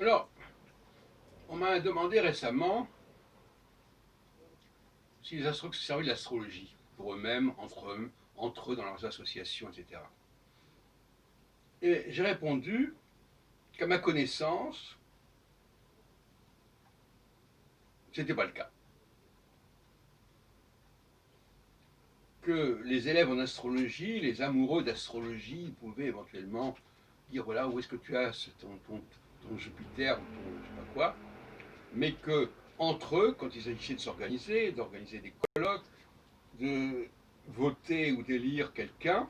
Alors, on m'a demandé récemment si les astrologues se servaient de l'astrologie pour eux-mêmes, entre eux, dans leurs associations, etc. Et j'ai répondu qu'à ma connaissance, ce n'était pas le cas. Que les élèves en astrologie, les amoureux d'astrologie, pouvaient éventuellement dire voilà où est-ce que tu as ton Jupiter ou ton je sais pas quoi, mais que entre eux, quand il s'agissait de s'organiser, d'organiser des colloques, de voter ou d'élire quelqu'un,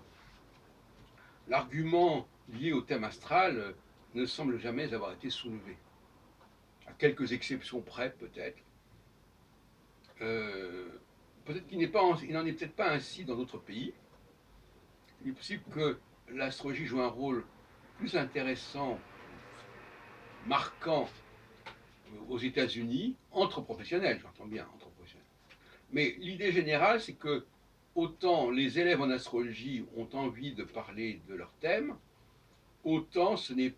l'argument lié au thème astral ne semble jamais avoir été soulevé. À quelques exceptions près, peut-être. Euh, Peut-être qu'il n'en est peut-être pas ainsi dans d'autres pays. Il est possible que l'astrologie joue un rôle plus intéressant, marquant aux États-Unis, entre professionnels, j'entends bien, entre professionnels. Mais l'idée générale, c'est que autant les élèves en astrologie ont envie de parler de leur thème, autant ce n'est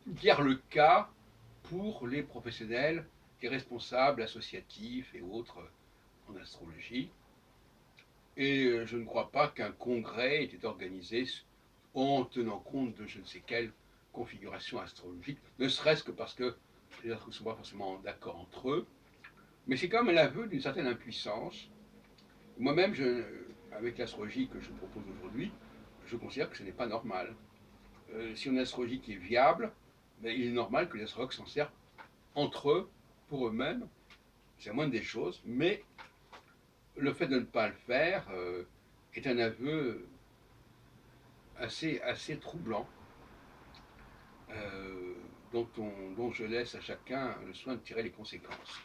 guère le cas pour les professionnels, les responsables associatifs et autres en astrologie. Et je ne crois pas qu'un congrès ait été organisé en tenant compte de je ne sais quelle configuration astrologique, ne serait-ce que parce que les astrologues ne sont pas forcément d'accord entre eux. Mais c'est quand même l'aveu d'une certaine impuissance. Moi-même, avec l'astrologie que je propose aujourd'hui, je considère que ce n'est pas normal. Si on a une astrologie qui est viable, ben, il est normal que les astrologues s'en servent entre eux, pour eux-mêmes. C'est la moindre des choses, mais le fait de ne pas le faire est un aveu assez troublant, dont je laisse à chacun le soin de tirer les conséquences.